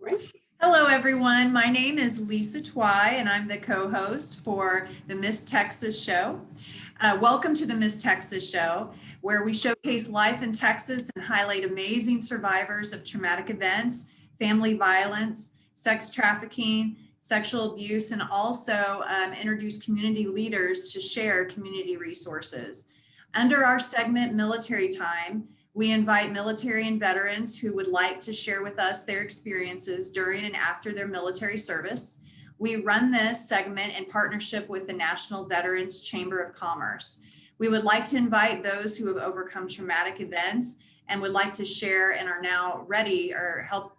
Right. Hello, everyone. My name is Lisa Twy, and I'm the co-host for the Miss Texas Show. Welcome to the Miss Texas Show, where we showcase life in Texas and highlight amazing survivors of traumatic events, family violence, sex trafficking, sexual abuse, and also introduce community leaders to share community resources. Under our segment, Military Time, we invite military and veterans who would like to share with us their experiences during and after their military service. We run this segment in partnership with the National Veterans Chamber of Commerce. We would like to invite those who have overcome traumatic events and would like to share and are now ready or help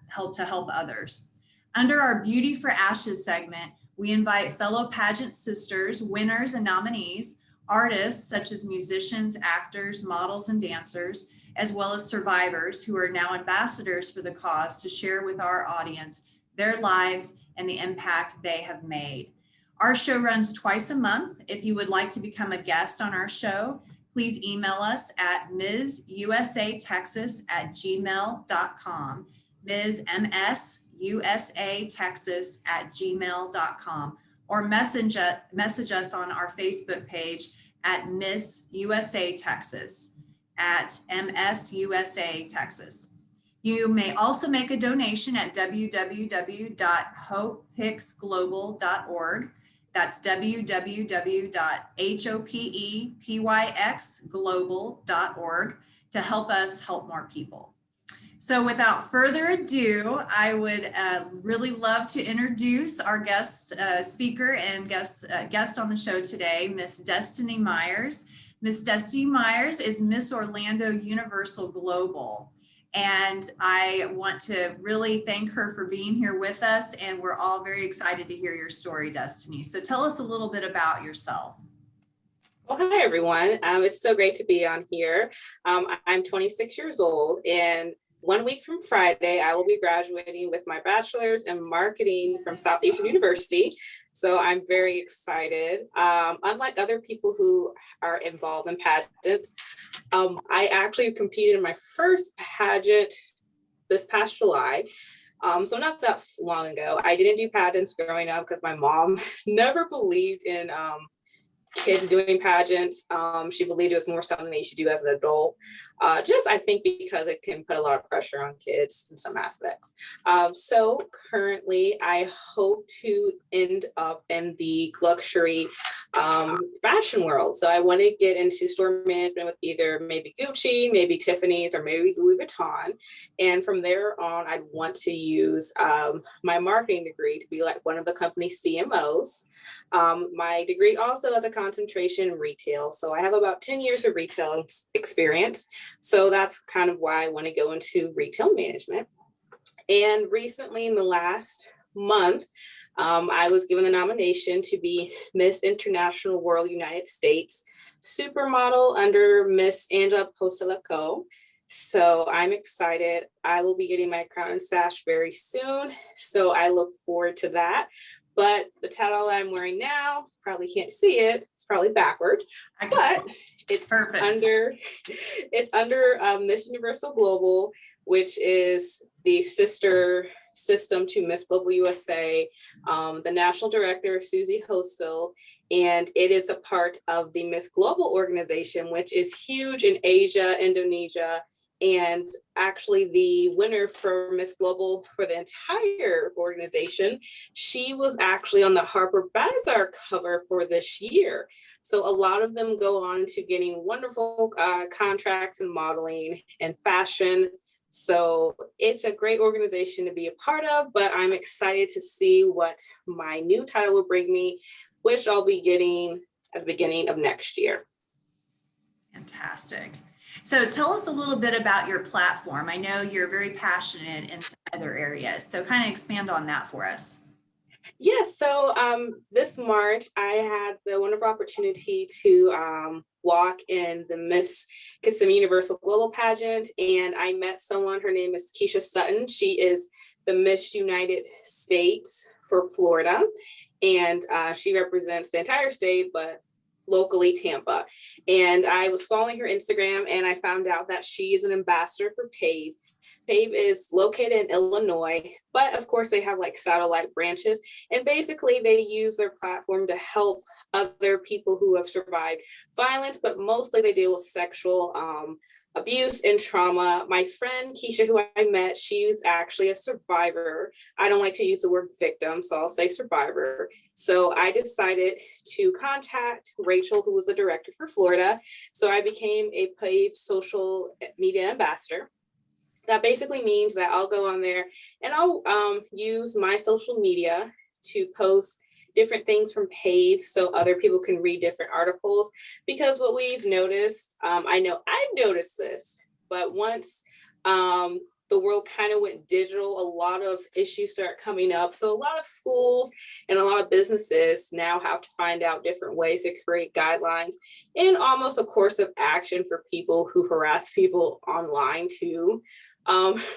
others. Under our Beauty for Ashes segment, we invite fellow pageant sisters, winners and nominees, artists such as musicians, actors, models, and dancers, as well as survivors who are now ambassadors for the cause to share with our audience their lives and the impact they have made. Our show runs twice a month. If you would like to become a guest on our show, please email us at msusatexas@gmail.com, msusatexas@gmail.com, or message us on our Facebook page at Miss USA Texas, at MSUSA Texas. You may also make a donation at www.hopepixglobal.org. That's www.hopepyxglobal.org to help us help more people. So without further ado, I would really love to introduce our guest speaker and guest on the show today, Miss Destinée Myers. Miss Destinée Myers is Miss Orlando Universal Global. And I want to really thank her for being here with us. And we're all very excited to hear your story, Destinée. So tell us a little bit about yourself. Well, hi, everyone. It's so great to be on here. I'm 26 years old, and 1 week from Friday, I will be graduating with my bachelor's in marketing from Southeastern University. So I'm very excited. Unlike other people who are involved in pageants, I actually competed in my first pageant this past July. So not that long ago. I didn't do pageants growing up because my mom never believed in kids doing pageants. She believed it was more something that you should do as an adult. Just I think because it can put a lot of pressure on kids in some aspects. So currently I hope to end up in the luxury fashion world. So I want to get into store management with either maybe Gucci, maybe Tiffany's, or maybe Louis Vuitton. And from there on, I'd want to use my marketing degree to be like one of the company's CMOs. My degree also has a concentration in retail. So I have about 10 years of retail experience. So that's kind of why I want to go into retail management. And recently in the last month, I was given the nomination to be Miss International World United States Supermodel under Miss Angela Poselico. So I'm excited. I will be getting my crown and sash very soon. So I look forward to that. But the title I'm wearing now, probably can't see it. It's probably backwards, but it's Perfect. under Miss Universal Global, which is the sister system to Miss Global USA. The national director, Susie Hosfield, and it is a part of the Miss Global organization, which is huge in Asia, Indonesia. And actually the winner for Miss Global for the entire organization, she was actually on the Harper Bazaar cover for this year. So a lot of them go on to getting wonderful contracts in modeling and fashion. So it's a great organization to be a part of, but I'm excited to see what my new title will bring me, which I'll be getting at the beginning of next year. Fantastic. So tell us a little bit about your platform. I know you're very passionate in some other areas, so kind of expand on that for us. Yes, so this March, I had the wonderful opportunity to walk in the Miss Kissimmee Universal Global pageant, and I met someone, her name is Keisha Sutton. She is the Miss United States for Florida, and she represents the entire state, but locally Tampa. And I was following her Instagram, and I found out that she is an ambassador for PAVE. PAVE is located in Illinois, but of course they have like satellite branches, and basically they use their platform to help other people who have survived violence, but mostly they deal with sexual abuse and trauma. My friend Keisha, who I met, she's actually a survivor. I don't like to use the word victim, so I'll say survivor. So I decided to contact Rachel, who was the director for Florida. So I became a PAVE social media ambassador. That basically means that I'll go on there and I'll use my social media to post different things from PAVE so other people can read different articles. Because what we've noticed, I know I've noticed this, but once the world kind of went digital, a lot of issues start coming up. So a lot of schools and a lot of businesses now have to find out different ways to create guidelines and almost a course of action for people who harass people online too.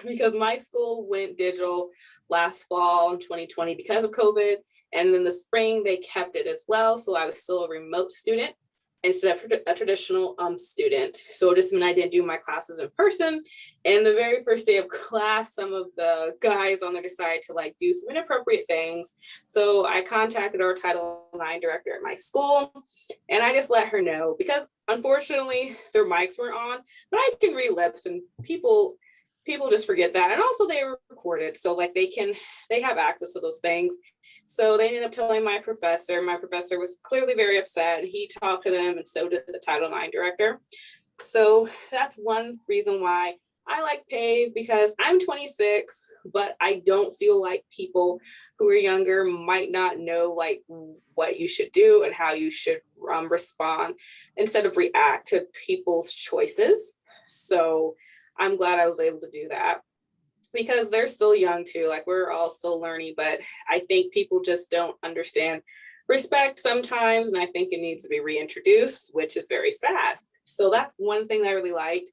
Because my school went digital last fall in 2020 because of COVID. And in the spring, they kept it as well. So I was still a remote student instead of a traditional student. So it just meant I didn't do my classes in person. And the very first day of class, some of the guys on there decided to like do some inappropriate things. So I contacted our Title IX director at my school, and I just let her know, because unfortunately their mics weren't on, but I can read lips, and people just forget that. And also they were recorded, so like they have access to those things. So they ended up telling my professor. My professor was clearly very upset. He talked to them, and so did the Title IX director. So that's one reason why I like PAVE, because I'm 26, but I don't feel like people who are younger might not know like what you should do and how you should respond instead of react to people's choices. So I'm glad I was able to do that, because they're still young too. Like, we're all still learning, but I think people just don't understand respect sometimes. And I think it needs to be reintroduced, which is very sad. So that's one thing that I really liked.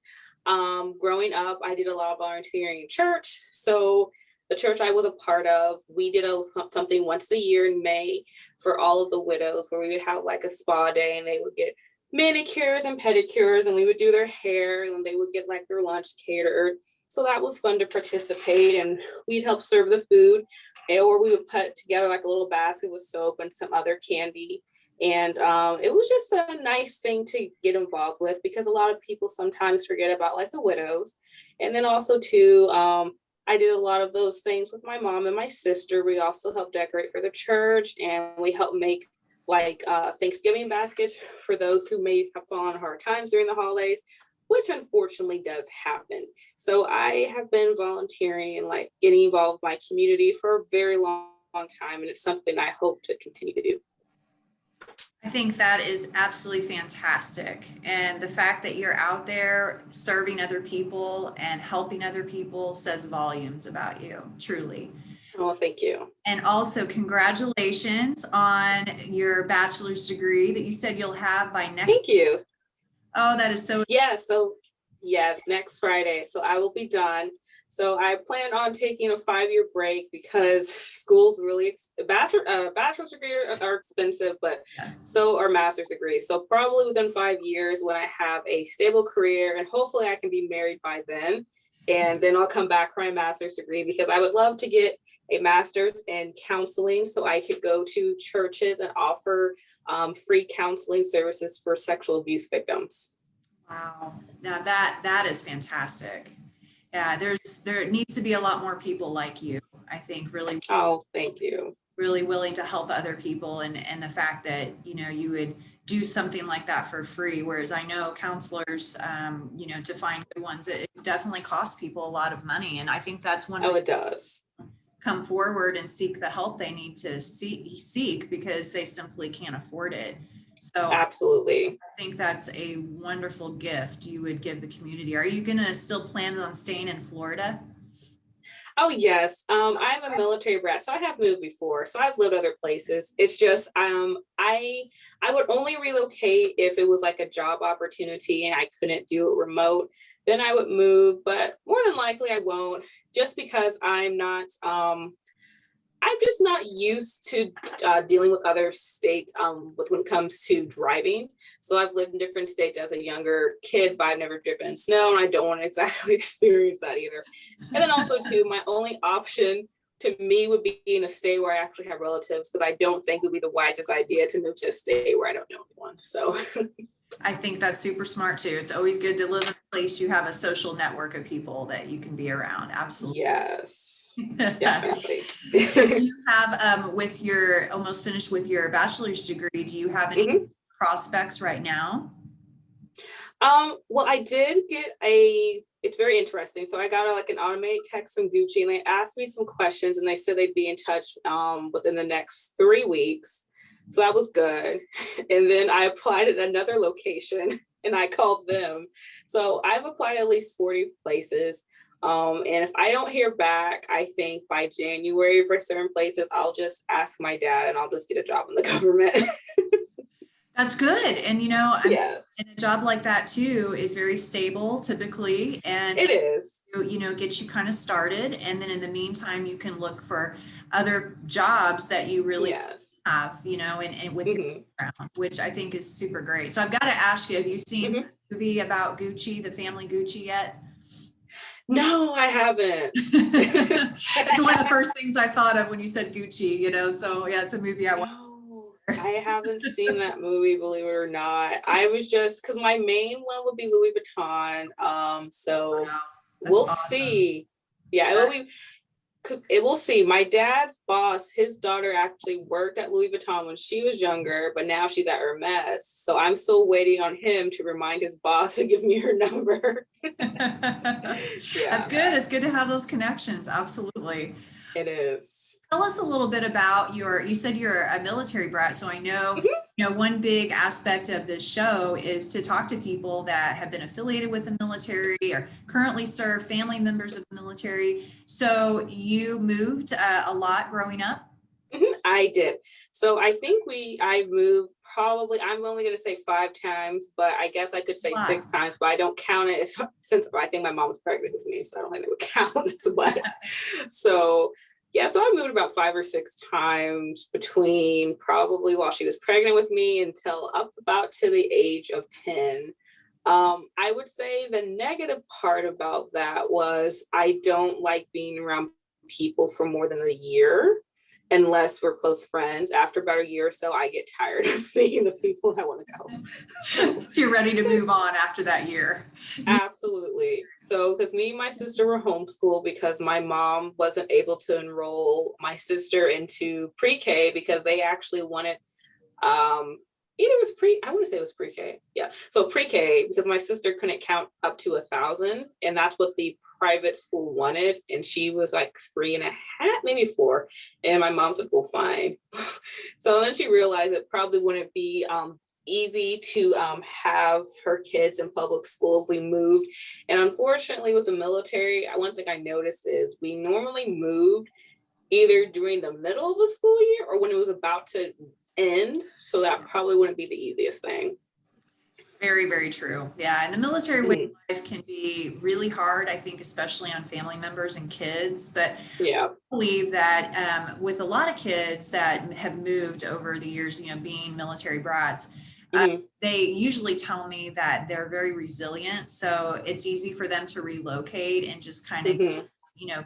Growing up, I did a lot of volunteering in church. So the church I was a part of, we did something once a year in May for all of the widows, where we would have like a spa day, and they would get manicures and pedicures, and we would do their hair, and they would get like their lunch catered. So that was fun to participate, and we'd help serve the food, or we would put together like a little basket with soap and some other candy. And it was just a nice thing to get involved with, because a lot of people sometimes forget about like the widows. And then also too, I did a lot of those things with my mom and my sister. We also helped decorate for the church, and we helped make like Thanksgiving baskets for those who may have fallen on hard times during the holidays, which unfortunately does happen. So I have been volunteering and like getting involved with my community for a very long time, and it's something I hope to continue to do. I think that is absolutely fantastic. And the fact that you're out there serving other people and helping other people says volumes about you, truly. Oh, thank you. And also congratulations on your bachelor's degree that you said you'll have by next. Thank you. Oh, that is so. Yeah, so yes, next Friday. So I will be done. So I plan on taking a 5-year break, because schools really, bachelor's degrees are expensive, but yes, so are master's degrees. So probably within 5 years, when I have a stable career, and hopefully I can be married by then, and then I'll come back for my master's degree, because I would love to get a master's in counseling, so I could go to churches and offer free counseling services for sexual abuse victims. Wow. Now that is fantastic. Yeah, there needs to be a lot more people like you, I think, really. Oh, thank you. Really willing to help other people, and the fact that, you know, you would do something like that for free, whereas I know counselors, you know, to find good ones, it definitely costs people a lot of money. And I think that's one. Oh, it does. Come forward and seek the help they need to seek, because they simply can't afford it. So absolutely, I think that's a wonderful gift you would give the community. Are you going to still plan on staying in Florida? Oh yes, I'm a military brat, so I have moved before. So I've lived other places. It's just I would only relocate if it was like a job opportunity and I couldn't do it remote. Then I would move, but more than likely I won't, just because I'm not. I'm just not used to dealing with other states when it comes to driving. So I've lived in different states as a younger kid, but I've never driven in snow, and I don't want to exactly experience that either. And then also too, my only option to me would be in a state where I actually have relatives, because I don't think it would be the wisest idea to move to a state where I don't know anyone. So I think that's super smart too. It's always good to live in a place you have a social network of people that you can be around. Absolutely. yes, definitely. So do you have, with your almost finished with your bachelor's degree, do you have any prospects right now? Well, I did get it's very interesting. So I got like an automated text from Gucci, and they asked me some questions, and they said they'd be in touch within the next 3 weeks. So that was good. And then I applied at another location and I called them. So I've applied at least 40 places. And if I don't hear back, I think by January for certain places, I'll just ask my dad and I'll just get a job in the government. That's good. And Yes, and a job like that too is very stable typically, and it is. Get you kind of started. And then in the meantime, you can look for other jobs that you really Yes. have, and with your background, which I think is super great. So I've got to ask you, have you seen the movie about Gucci, the family Gucci yet? No, I haven't. It's one of the first things I thought of when you said Gucci, so yeah, it's a movie I watched. I haven't seen that movie, believe it or not. I was just, because my main one would be Louis Vuitton. So Wow, we'll awesome. see. Yeah, we'll see. My dad's boss, his daughter actually worked at Louis Vuitton when she was younger, but now she's at Hermes. So I'm still waiting on him to remind his boss to give me her number. Yeah. That's good. It's good to have those connections. Absolutely. It is. Tell us a little bit about you said you're a military brat. So I know, one big aspect of this show is to talk to people that have been affiliated with the military or currently serve, family members of the military. So you moved a lot growing up? I did. So I think I moved probably, I'm only going to say 5 times, but I guess I could say 6 times, but I don't count it since I think my mom was pregnant with me, so I don't think it would count. But so yeah, so I moved about 5 or 6 times between probably while she was pregnant with me until up about to the age of 10. I would say the negative part about that was I don't like being around people for more than a year unless we're close friends. After about a year or so, I get tired of seeing the people I want to go. So you're ready to move on after that year? Absolutely. So, because me and my sister were homeschooled because my mom wasn't able to enroll my sister into pre-K because they actually wanted, I want to say it was pre-K. Yeah. So pre-K, because my sister couldn't count up to 1,000, and that's what the private school wanted. And she was like 3.5, maybe 4. And my mom said, well, fine. So then she realized it probably wouldn't be easy to have her kids in public school if we moved. And unfortunately with the military, one thing I noticed is we normally moved either during the middle of the school year or when it was about to end. So that probably wouldn't be the easiest thing. Very, very true. Yeah. And the military way of life can be really hard, I think, especially on family members and kids. But yeah, I believe that with a lot of kids that have moved over the years, being military brats, they usually tell me that they're very resilient. So it's easy for them to relocate and just kind of,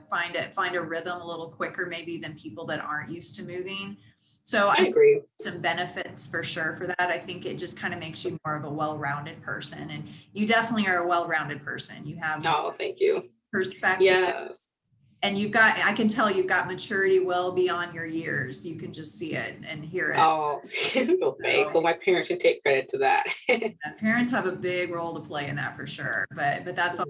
find a rhythm a little quicker maybe than people that aren't used to moving. So I agree. Some benefits for sure for that. I think it just kind of makes you more of a well-rounded person, and you definitely are a well-rounded person. You have thank you. Perspective. Yes. And I can tell you've got maturity well beyond your years. You can just see it and hear it. Oh, thanks. So my parents can take credit to that. Parents have a big role to play in that for sure. But that's all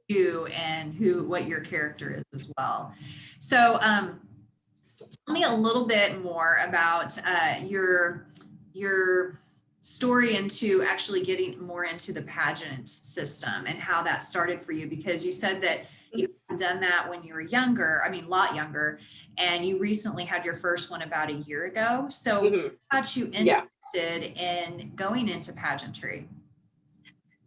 you and what your character is as well. So tell me a little bit more about your story into actually getting more into the pageant system and how that started for you, because you said that you had done that when you were younger, a lot younger, and you recently had your first one about a year ago. So what got you interested in going into pageantry?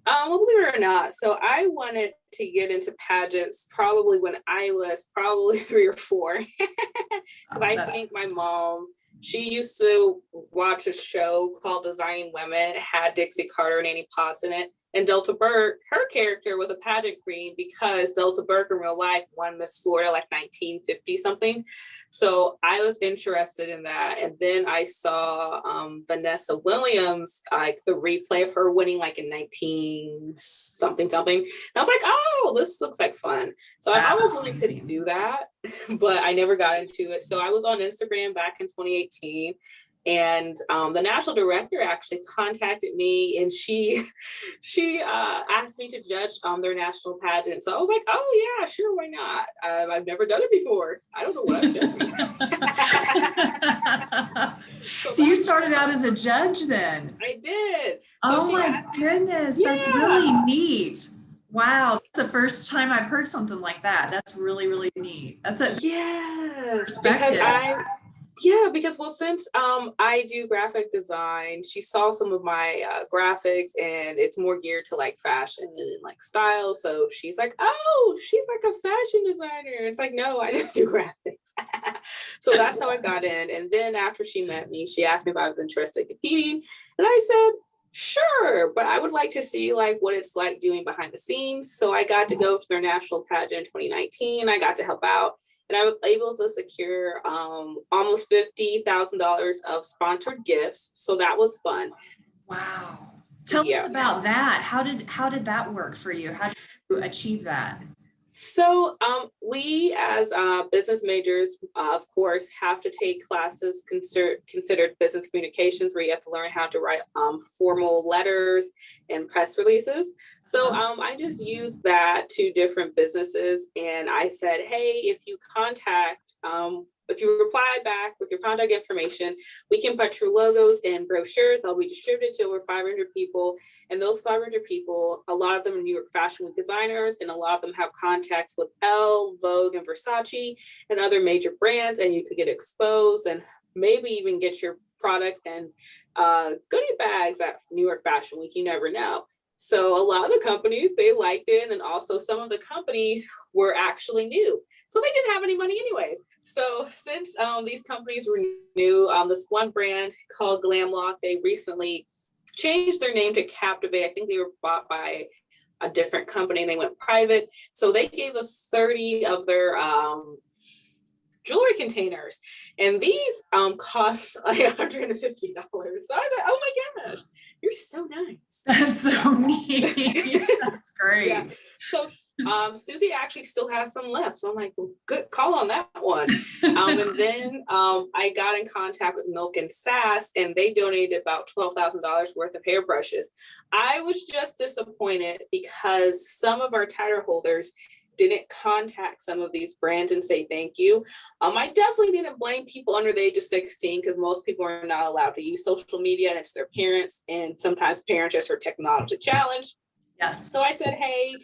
Well, believe it or not, so I wanted to get into pageants probably when I was probably 3 or 4. Because I think my mom, she used to watch a show called Designing Women. It had Dixie Carter and Annie Potts in it. And Delta Burke, her character was a pageant queen because Delta Burke in real life won Miss Florida like 1950 something. So I was interested in that. And then I saw Vanessa Williams, like the replay of her winning like in 19 something. And I was like, oh, this looks like fun. So I always wanted to do that, but I never got into it. So I was on Instagram back in 2018. And the national director actually contacted me, and she asked me to judge their national pageant. So I was like, oh yeah, sure, why not? I've never done it before. I don't know what I'm judging. So you started out as a judge then? I did. Oh my goodness, that's really neat. Wow, that's the first time I've heard something like that. That's really, really neat. That's a perspective. Because well, since I do graphic design, she saw some of my graphics, and it's more geared to like fashion and like style. So she's like, oh, she's like a fashion designer. It's like, no, I just do graphics. So that's how I got in. And then after she met me, she asked me if I was interested in competing, and I said, sure, but I would like to see like what it's like doing behind the scenes. So I got to go to their national pageant in 2019. I got to help out. And I was able to secure almost $50,000 of sponsored gifts. So that was fun. Wow. Tell us about that. How did that work for you? How did you achieve that? So we as business majors, of course, have to take classes considered business communications, where you have to learn how to write formal letters and press releases. So I just used that to different businesses, and I said, hey, if you reply back with your contact information, we can put your logos in brochures. They'll be distributed to over 500 people. And those 500 people, a lot of them are New York Fashion Week designers, and a lot of them have contacts with Elle, Vogue, and Versace, and other major brands. And you could get exposed and maybe even get your products and goodie bags at New York Fashion Week. You never know. So a lot of the companies, they liked it. And then also some of the companies were actually new. So they didn't have any money anyways. So since these companies were new, this one brand called Glamlock, they recently changed their name to Captivate. I think they were bought by a different company and they went private. So they gave us 30 of their jewelry containers. And these cost like $150. So I was like, oh my gosh, you're so nice. That's so neat. That's great. Yeah. So Susie actually still has some left. So I'm like, well, good call on that one. And then I got in contact with Milk and Sass, and they donated about $12,000 worth of hairbrushes. I was just disappointed because some of our title holders didn't contact some of these brands and say thank you. I definitely didn't blame people under the age of 16 because most people are not allowed to use social media, and it's their parents, and sometimes parents just are technology challenged. Yes. So I said, hey,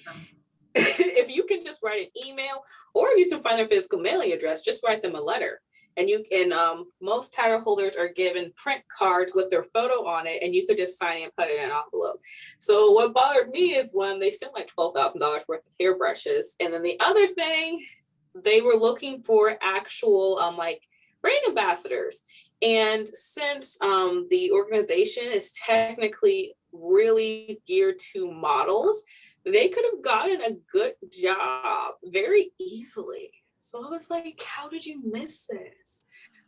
if you can just write an email, or if you can find their physical mailing address, just write them a letter. And you can, most title holders are given print cards with their photo on it, and you could just sign it and put it in an envelope. So what bothered me is when they sent like $12,000 worth of hairbrushes. And then the other thing, they were looking for actual like brand ambassadors. And since the organization is technically really geared to models, they could have gotten a good job very easily. So I was like, how did you miss this?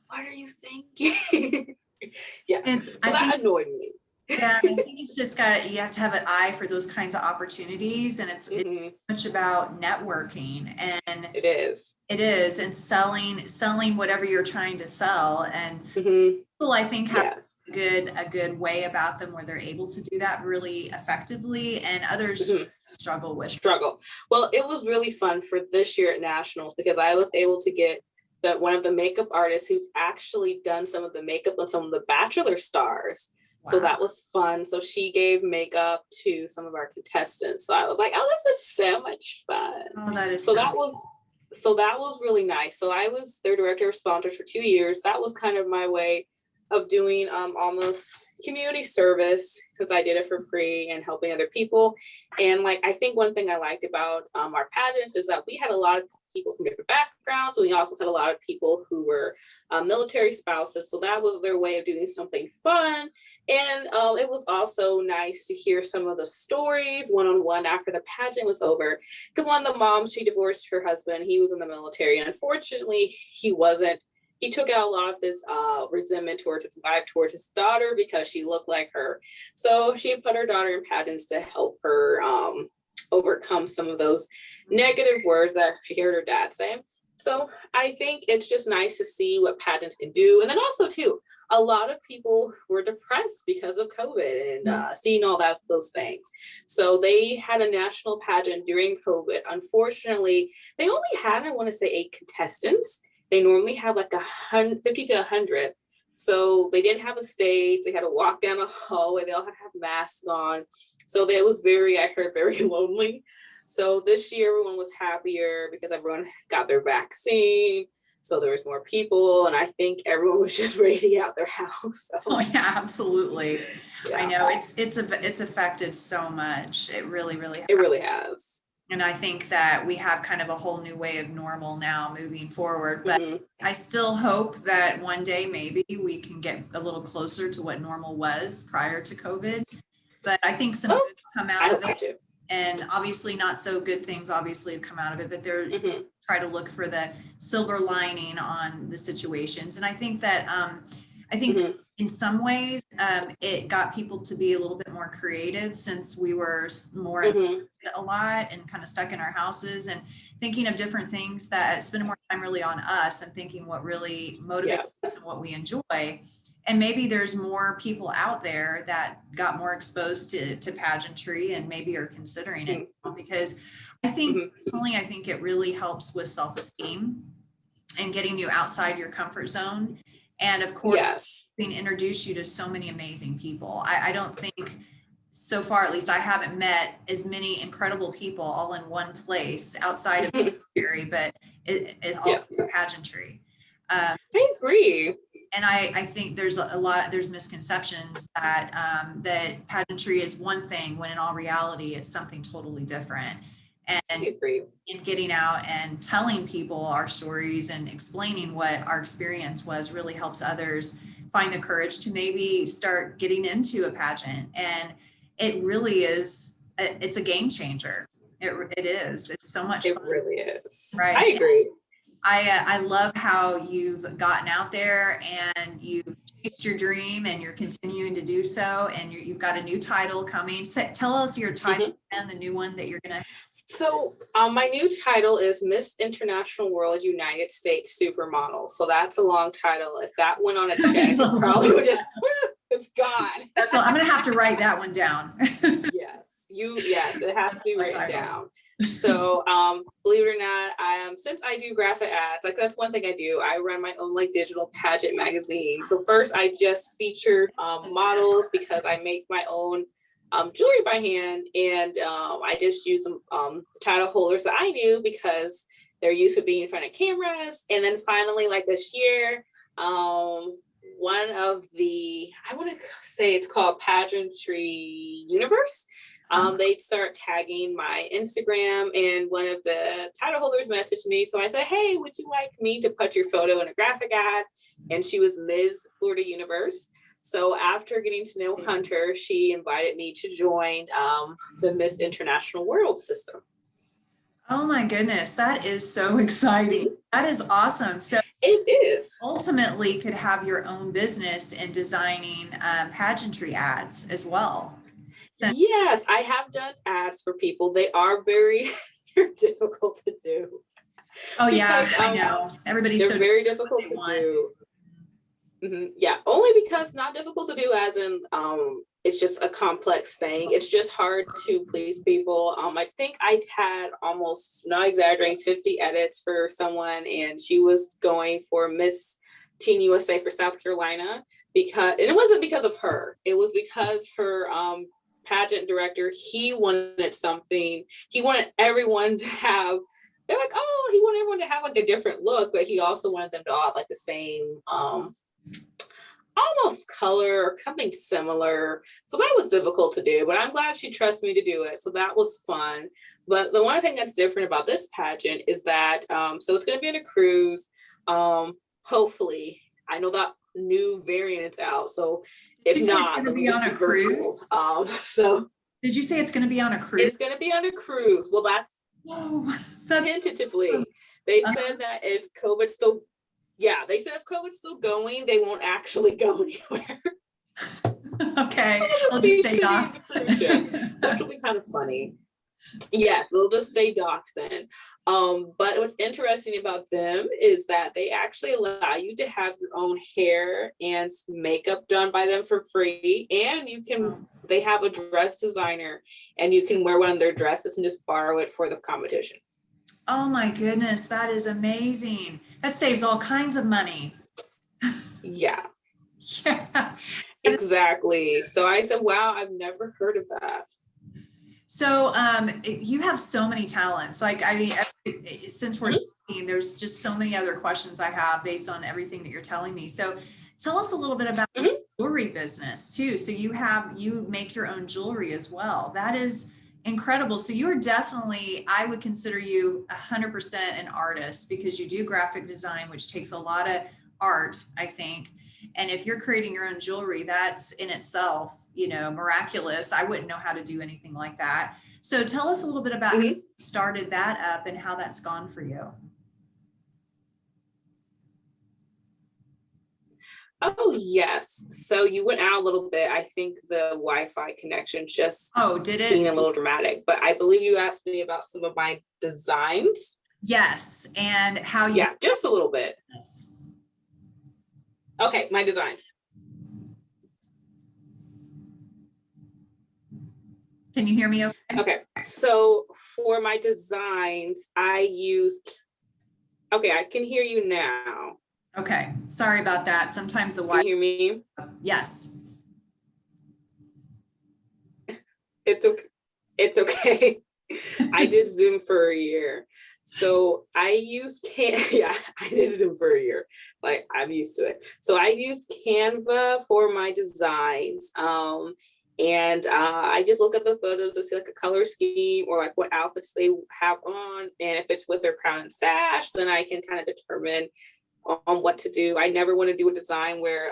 What are you thinking? So that annoyed me. Yeah, I think it's just you have to have an eye for those kinds of opportunities, and it's much about networking, and it is, and selling whatever you're trying to sell. And people, I think, have a good way about them where they're able to do that really effectively, and others struggle. Well, it was really fun for this year at Nationals because I was able to get one of the makeup artists who's actually done some of the makeup on some of the Bachelor stars. Wow. So that was fun. So she gave makeup to some of our contestants. So I was like, oh, this is so much fun. Oh, that is so that was really nice. So I was their director of sponsors for 2 years. That was kind of my way of doing almost, community service, because I did it for free and helping other people. And like, I think one thing I liked about our pageants is that we had a lot of people from different backgrounds. We also had a lot of people who were military spouses. So that was their way of doing something fun. And it was also nice to hear some of the stories one-on-one after the pageant was over. Because one of the moms, she divorced her husband. He was in the military. And unfortunately, he took out a lot of his resentment towards his wife, towards his daughter, because she looked like her. So she put her daughter in pageants to help her overcome some of those negative words that she heard her dad say. So I think it's just nice to see what pageants can do. And then also too, a lot of people were depressed because of COVID and seeing all those things. So they had a national pageant during COVID. Unfortunately, they only had, I want to say, 8 contestants. They normally have like 50 to 100. So they didn't have a stage. They had to walk down a hallway. They all had to have masks on. So it was I heard, very lonely. So this year, everyone was happier because everyone got their vaccine. So there was more people. And I think everyone was just ready to get out their house. So. Oh yeah, absolutely. Yeah. I know it's affected so much. It really has. It really has. And I think that we have kind of a whole new way of normal now moving forward. But I still hope that one day maybe we can get a little closer to what normal was prior to COVID. But I think some good come out of it. And obviously not so good things obviously have come out of it, but they're try to look for the silver lining on the situations. And I think that in some ways it got people to be a little bit more creative, since we were more a lot and kind of stuck in our houses and thinking of different things, that spending more time really on us and thinking what really motivates us and what we enjoy. And maybe there's more people out there that got more exposed to pageantry and maybe are considering it, because I think personally, I think it really helps with self-esteem and getting you outside your comfort zone. And of course, being introduced you to so many amazing people. I don't think so far, at least I haven't met as many incredible people all in one place outside of pageantry, but it also pageantry. I agree. And I think there's there's misconceptions that that pageantry is one thing when in all reality it's something totally different. And in getting out and telling people our stories and explaining what our experience was really helps others find the courage to maybe start getting into a pageant. And it really is, it's a game changer. It is. It's so much fun. It really is. Right. I agree. I love how you've gotten out there and you've chased your dream and you're continuing to do so. And you've got a new title coming. So tell us your title and the new one that you're going to. So my new title is Miss International World United States Supermodel. So that's a long title. If that went on a check, it probably would just, it's gone. I'm going to have to write that one down. Yes, it has to be written down. So believe it or not, since I do graphic ads, like that's one thing I do. I run my own like digital pageant magazine. So first I just featured models because I make my own jewelry by hand, and I just use title holders that I knew because they're used to being in front of cameras. And then finally, like this year, one of the, I want to say it's called Pageantry Universe. They'd start tagging my Instagram, and one of the title holders messaged me. So I said, hey, would you like me to put your photo in a graphic ad? And she was Ms. Florida Universe. So after getting to know Hunter, she invited me to join the Miss International World system. Oh my goodness, that is so exciting. That is awesome. So it is. Ultimately could have your own business in designing pageantry ads as well. Yes, I have done ads for people. They are very difficult to do. Oh yeah, I know. Everybody's they're very difficult to do. Yeah, only because not difficult to do as in it's just a complex thing. It's just hard to please people. I think I had almost, not exaggerating, 50 edits for someone, and she was going for Miss Teen USA for South Carolina, and it wasn't because of her. It was because her pageant director, he wanted everyone to have, they're like, oh, he wanted everyone to have like a different look, but he also wanted them to all have like the same almost color or something similar. So that was difficult to do, but I'm glad she trusts me to do it. So that was fun. But the one thing that's different about this pageant is that, so it's going to be on a cruise. Hopefully, I know that new variant is out. So if not, it's going to be on a cruise. So did you say it's going to be on a cruise? It's going to be on a cruise. Well, that's tentatively. They said that if COVID's still, they said if COVID's still going, they won't actually go anywhere. Okay, so I'll just stay docked. Which will be kind of funny. Yes, they'll just stay docked then. But what's interesting about them is that they actually allow you to have your own hair and makeup done by them for free. And you can, they have a dress designer and you can wear one of their dresses and just borrow it for the competition. Oh my goodness, that is amazing. That saves all kinds of money. Yeah. Yeah. Exactly. So I said, wow, I've never heard of that. So you have so many talents. Like, I mean, since we're talking, there's just so many other questions I have based on everything that you're telling me. So tell us a little bit about the jewelry business too. So you make your own jewelry as well. That is incredible. So you're definitely, I would consider you 100% an artist, because you do graphic design, which takes a lot of art, I think. And if you're creating your own jewelry, that's in itself, you know, miraculous. I wouldn't know how to do anything like that. So tell us a little bit about how you started that up and how that's gone for you. Oh, yes. So you went out a little bit. I think the Wi-Fi connection just did it? Being a little dramatic, but I believe you asked me about some of my designs. Yes. And how you. Yeah, just a little bit. Yes. Okay, my designs. Can you hear me okay? Okay, so for my designs, I used, okay, I can hear you now. Okay, sorry about that. Sometimes the Wi-Fi. Can you hear me? Yes. It's okay. It's okay. I did Zoom for a year. So I used I did Zoom for a year. Like, I'm used to it. So I used Canva for my designs. And I just look at the photos to see like a color scheme or like what outfits they have on. And if it's with their crown and sash, then I can kind of determine on what to do. I never want to do a design where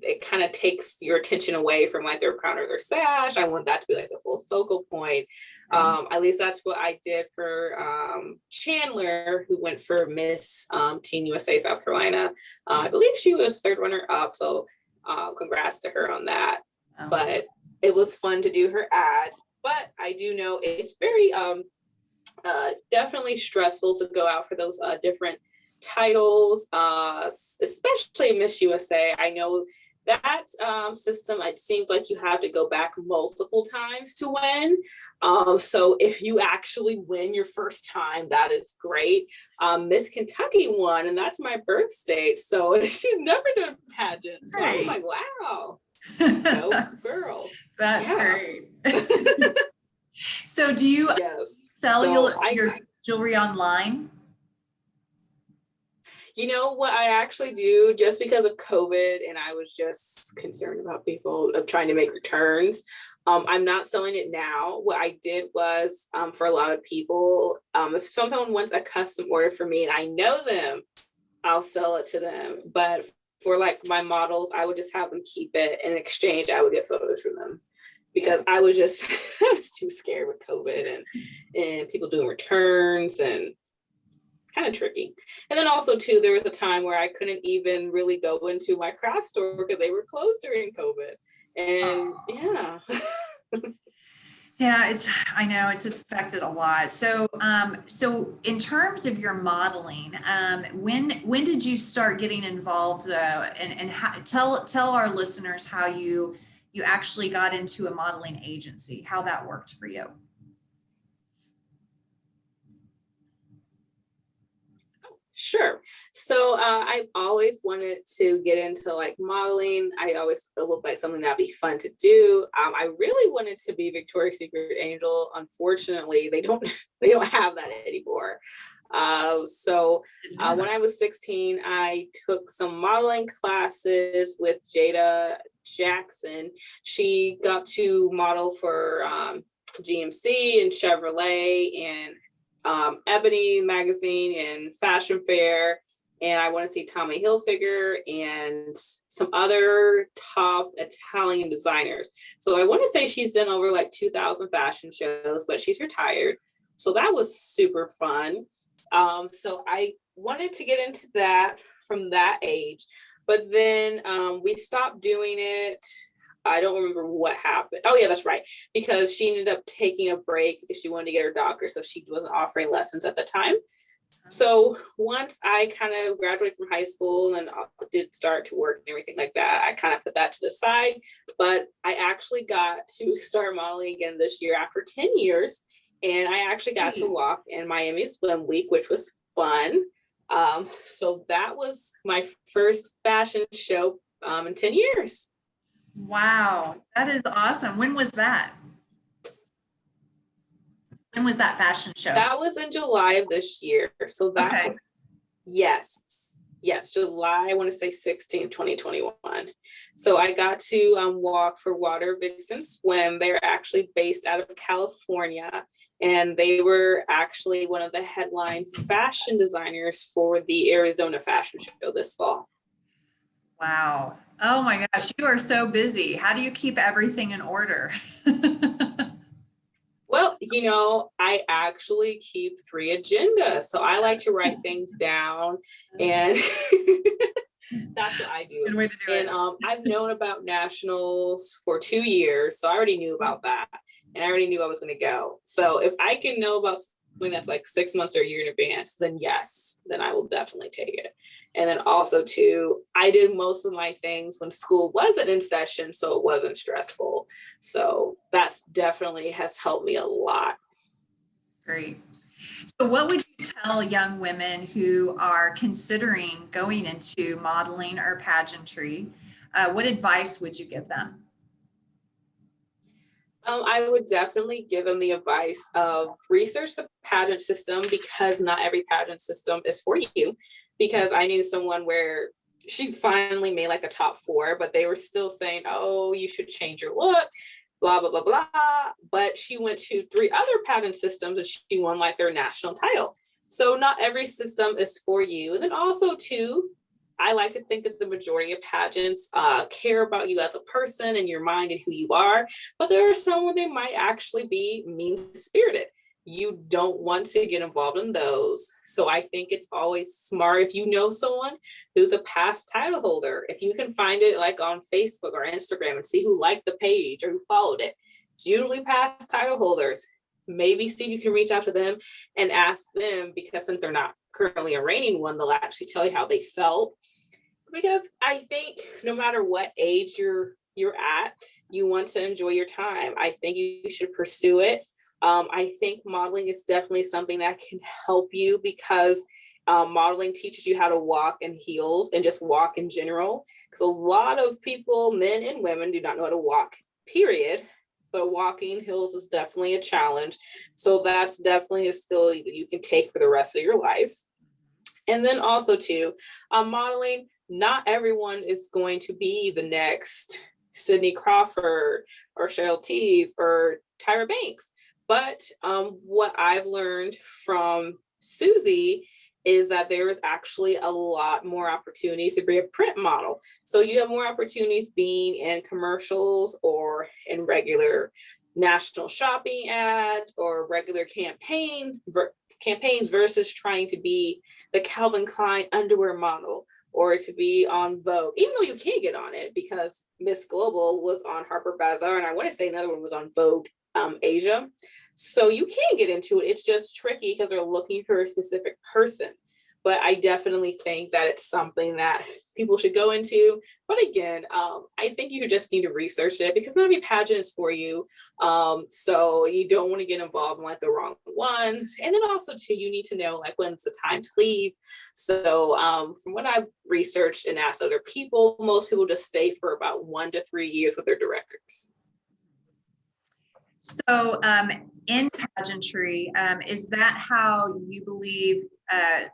it kind of takes your attention away from like their crown or their sash. I want that to be like the full focal point. At least that's what I did for Chandler, who went for Miss Teen USA South Carolina. I believe she was third runner up. So congrats to her on that. But it was fun to do her ads. But I do know it's very definitely stressful to go out for those different titles, especially Miss USA. I know that system, it seems like you have to go back multiple times to win. So if you actually win your first time, that is great. Miss Kentucky won, and that's my birth state. So she's never done pageants. So I was like, wow. No, girl. That's great. So do you sell your jewelry online? You know what I actually do, just because of COVID and I was just concerned about people trying to make returns. I'm not selling it now. What I did was for a lot of people, if someone wants a custom order for me and I know them, I'll sell it to them. But for like my models, I would just have them keep it. In exchange, I would get photos from them, because I was just I was too scared with COVID and people doing returns and kind of tricky. And then also too, there was a time where I couldn't even really go into my craft store because they were closed during COVID. And yeah, I know it's affected a lot. So so in terms of your modeling, when did you start getting involved and how, tell our listeners how you actually got into a modeling agency, how that worked for you? Sure. So I've always wanted to get into like modeling. I always thought it looked like something that'd be fun to do. I really wanted to be Victoria's Secret Angel. Unfortunately, they don't they don't have that anymore. When I was 16, I took some modeling classes with Jada Jackson. She got to model for GMC and Chevrolet and Ebony magazine and Fashion Fair, and I want to see Tommy Hilfiger and some other top Italian designers. So I want to say she's done over like 2,000 fashion shows, but she's retired. So that was super fun. So I wanted to get into that from that age, but then we stopped doing it. I don't remember what happened. Oh yeah, that's right. Because she ended up taking a break because she wanted to get her doctor. So she wasn't offering lessons at the time. So once I kind of graduated from high school and did start to work and everything like that, I kind of put that to the side. But I actually got to start modeling again this year after 10 years. And I actually got to walk in Miami Swim Week, which was fun. So that was my first fashion show in 10 years. Wow, that is awesome. When was that? When was that fashion show? That was in July of this year. So that, okay. Yes, July, I want to say 16, 2021. So I got to walk for Water Vixen Swim. They're actually based out of California, and they were actually one of the headline fashion designers for the Arizona Fashion Show this fall. Wow. Oh my gosh, you are so busy. How do you keep everything in order? Well, I actually keep 3 agendas. So I like to write things down, and that's what I do. Good way to do it. And I've known about nationals for 2 years, so I already knew about that, and I already knew I was going to go. So if I can know about something that's like 6 months or a year in advance, then yes, then I will definitely take it. And then also too, I did most of my things when school wasn't in session, so it wasn't stressful. So that's definitely has helped me a lot. Great. So what would you tell young women who are considering going into modeling or pageantry? What advice would you give them? I would definitely give them the advice of research the pageant system, because not every pageant system is for you. Because I knew someone where she finally made like a top 4, but they were still saying, oh, you should change your look, blah, blah, blah, blah. But she went to 3 other pageant systems and she won like their national title. So not every system is for you. And then also too, I like to think that the majority of pageants care about you as a person and your mind and who you are, but there are some where they might actually be mean-spirited. You don't want to get involved in those. So I think it's always smart if you know someone who's a past title holder, if you can find it like on Facebook or Instagram and see who liked the page or who followed it. It's usually past title holders. Maybe see if you can reach out to them and ask them, because since they're not currently a reigning one, they'll actually tell you how they felt. Because I think no matter what age you're at, you want to enjoy your time. I think you should pursue it. I think modeling is definitely something that can help you, because modeling teaches you how to walk in heels and just walk in general. Because a lot of people, men and women, do not know how to walk, period. But walking heels is definitely a challenge. So that's definitely a skill that you can take for the rest of your life. And then also too, modeling, not everyone is going to be the next Cindy Crawford or Cheryl Tees or Tyra Banks. But what I've learned from Susie is that there is actually a lot more opportunities to be a print model. So you have more opportunities being in commercials or in regular national shopping ads or regular campaigns versus trying to be the Calvin Klein underwear model or to be on Vogue, even though you can get on it because Miss Global was on Harper Bazaar, and I want to say another one was on Vogue Asia. So you can get into it. It's just tricky because they're looking for a specific person. but I definitely think that it's something that people should go into. But again, I think you just need to research it, because not every pageant is for you. So you don't want to get involved in like the wrong ones. And then also too, you need to know like when's the time to leave. So from what I've researched and asked other people, most people just stay for about 1 to 3 years with their directors. So in pageantry, is that how you believe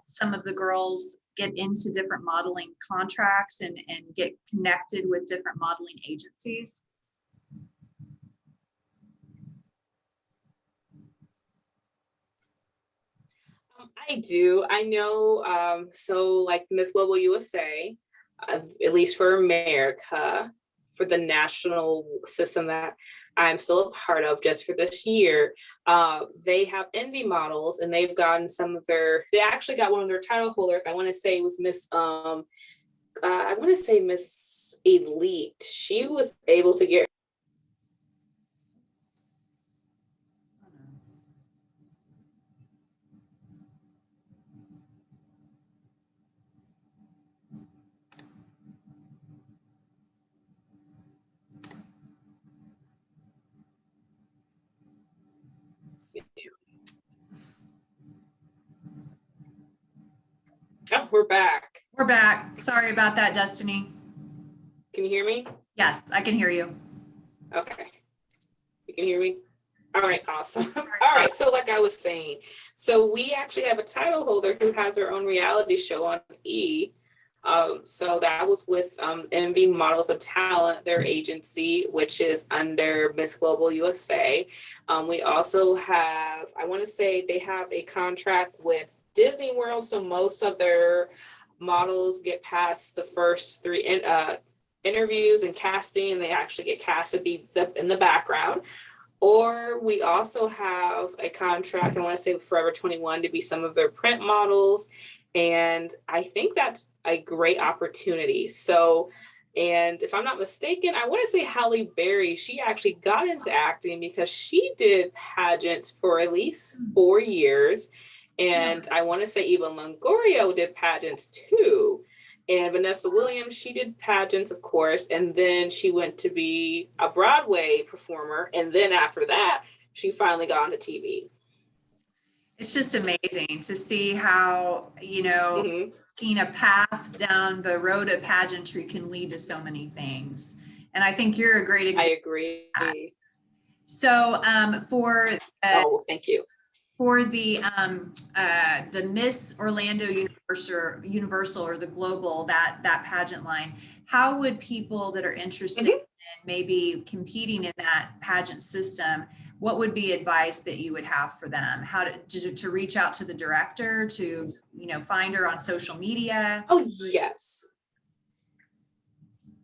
some of the girls get into different modeling contracts and get connected with different modeling agencies? I do. I know. So, like Miss Global USA, at least for America, for the national system that I'm still a part of, just for this year, they have envy models, and they've gotten some of their. They actually got one of their title holders. I want to say it was Miss. I want to say Miss Elite. She was able to get. Oh, we're back. We're back. Sorry about that, Destinée. Can you hear me? Yes, I can hear you. Okay. You can hear me? All right, awesome. All right, so like I was saying, so we actually have a title holder who has her own reality show on E! So that was with Envy Models of Talent, their agency, which is under Miss Global USA. We also have, I want to say they have a contract with Disney World, so most of their models get past the first 3 interviews and casting, and they actually get cast to be in the background. Or we also have a contract, I want to say with Forever 21, to be some of their print models. And I think that's a great opportunity. So, and if I'm not mistaken, I want to say Halle Berry, she actually got into acting because she did pageants for at least 4 years. And I want to say even Longoria did pageants too. And Vanessa Williams, she did pageants, of course, and then she went to be a Broadway performer. And then after that, she finally got onto TV. It's just amazing to see how, taking a path down the road of pageantry can lead to so many things. And I think you're a great example. I agree. So for oh, thank you. For the Miss Orlando Universal or the Global, that pageant line, how would people that are interested in maybe competing in that pageant system, what would be advice that you would have for them? How to reach out to the director, to find her on social media? Oh, yes.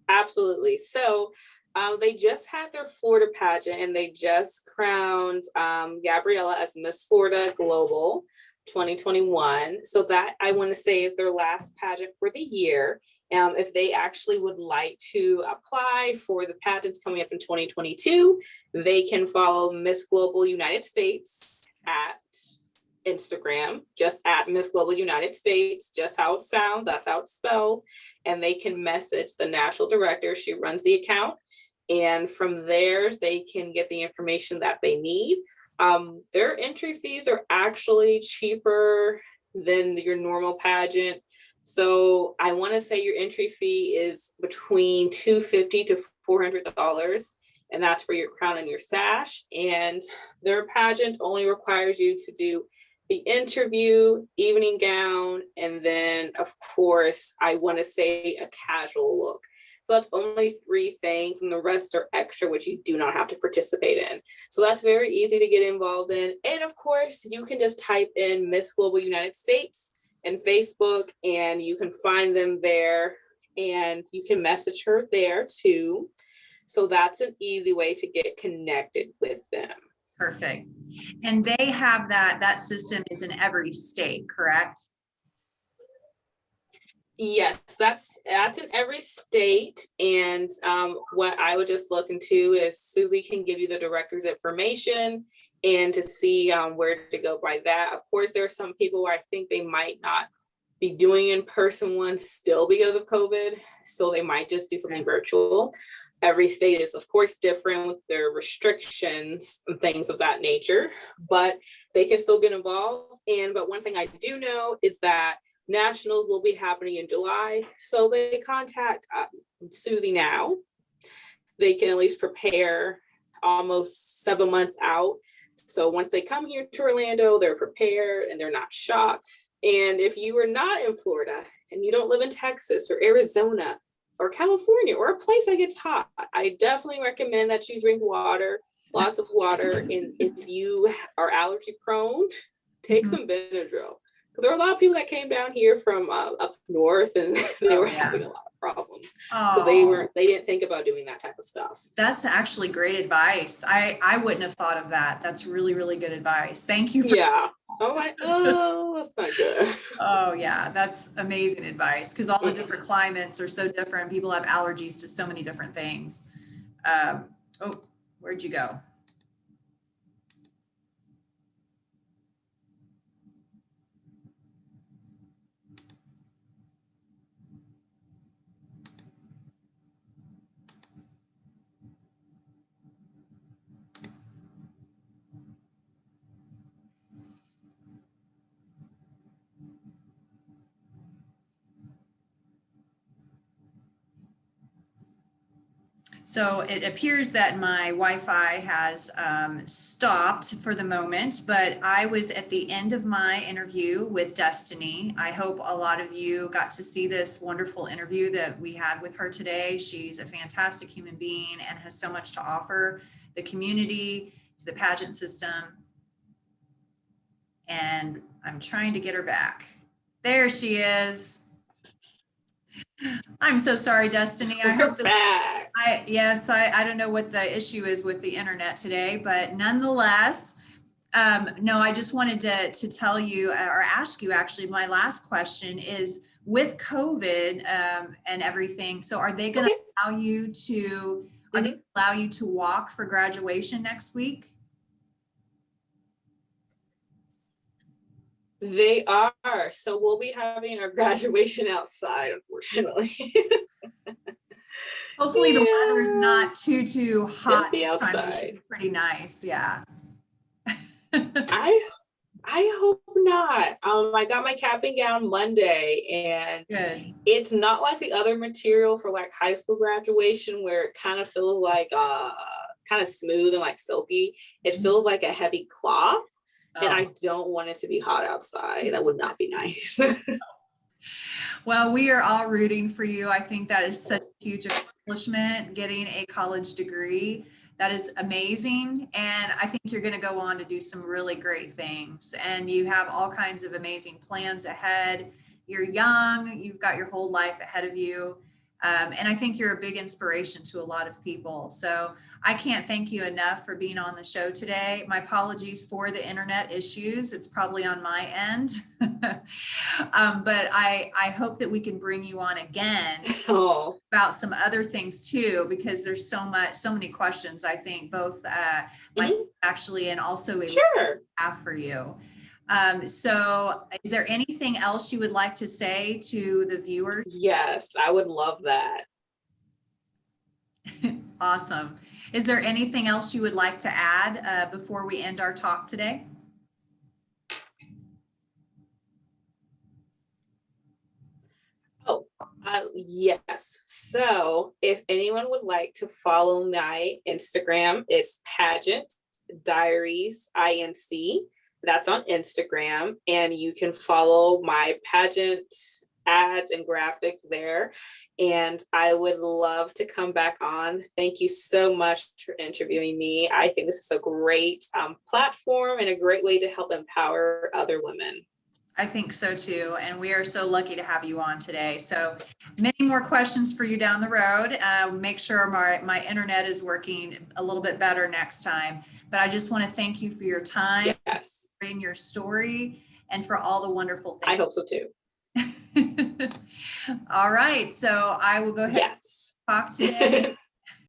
Absolutely. So they just had their Florida pageant, and they just crowned Gabriella as Miss Florida Global 2021. So that, I want to say, is their last pageant for the year. If they actually would like to apply for the pageants coming up in 2022, they can follow Miss Global United States at Instagram, just at Miss Global United States, just how it sounds, that's how it's spelled. And they can message the national director. She runs the account. And from there, they can get the information that they need. Their entry fees are actually cheaper than your normal pageant. So I want to say your entry fee is between $250 to $400, and that's for your crown and your sash. And their pageant only requires you to do the interview, evening gown, and then, of course, I want to say a casual look. So that's only 3 things, and the rest are extra, which you do not have to participate in. So that's very easy to get involved in. And of course, you can just type in Miss Global United States and Facebook, and you can find them there, and you can message her there too. So that's an easy way to get connected with them. Perfect. And they have that system is in every state, correct? Yes, that's in every state. And what I would just look into is Susie can give you the director's information and to see where to go by that. Of course, there are some people where I think they might not be doing in-person ones still because of COVID. So they might just do something virtual. Every state is, of course, different with their restrictions and things of that nature, but they can still get involved. But one thing I do know is that nationals will be happening in July. So they contact Susie now. They can at least prepare almost 7 months out. So once they come here to Orlando, they're prepared and they're not shocked. And if you are not in Florida and you don't live in Texas or Arizona or California or a place that gets hot, I definitely recommend that you drink water, lots of water. And if you are allergy prone, take some Benadryl. Because there are a lot of people that came down here from up north and they were having a lot of problems because they didn't think about doing that type of stuff. That's actually great advice. I wouldn't have thought of that. That's really, really good advice. Thank you. Yeah. I'm like, oh, that's not good. Oh yeah, that's amazing advice because all the different climates are so different. People have allergies to so many different things. Where'd you go? So it appears that my Wi-Fi has stopped for the moment, but I was at the end of my interview with Destinée. I hope a lot of you got to see this wonderful interview that we had with her today. She's a fantastic human being and has so much to offer the community, to the pageant system. And I'm trying to get her back. There she is. I'm so sorry, Destinée. I hope that I don't know what the issue is with the internet today, but nonetheless, no, I just wanted to tell you or ask you actually, my last question is with COVID and everything. So are they going to allow you to, walk for graduation next week? They are. So we'll be having our graduation outside, unfortunately. Hopefully the weather's not too hot be this outside. time. It should be pretty nice. Yeah. I hope not. I got my cap and gown Monday and it's not like the other material for like high school graduation where it kind of feels like kind of smooth and like silky. It feels like a heavy cloth. And I don't want it to be hot outside. That would not be nice. Well, we are all rooting for you. I think that is such a huge accomplishment, getting a college degree. That is amazing. And I think you're going to go on to do some really great things. And you have all kinds of amazing plans ahead. You're young. You've got your whole life ahead of you. And I think you're a big inspiration to a lot of people. So I can't thank you enough for being on the show today. My apologies for the internet issues. It's probably on my end. But I hope that we can bring you on again about some other things too, because there's so many questions, I think, both myself actually and also have for you. So is there anything else you would like to say to the viewers? Yes, I would love that. Awesome. Is there anything else you would like to add before we end our talk today? Yes. So if anyone would like to follow my Instagram, it's Pageant Diaries INC. That's on Instagram, and you can follow my pageant ads and graphics there. And I would love to come back on. Thank you so much for interviewing me. I think this is a great platform and a great way to help empower other women. I think so too. And we are so lucky to have you on today. So many more questions for you down the road. Make sure my internet is working a little bit better next time. But I just want to thank you for your time, sharing your story, and for all the wonderful things. I hope so too. All right. So I will go ahead and talk today.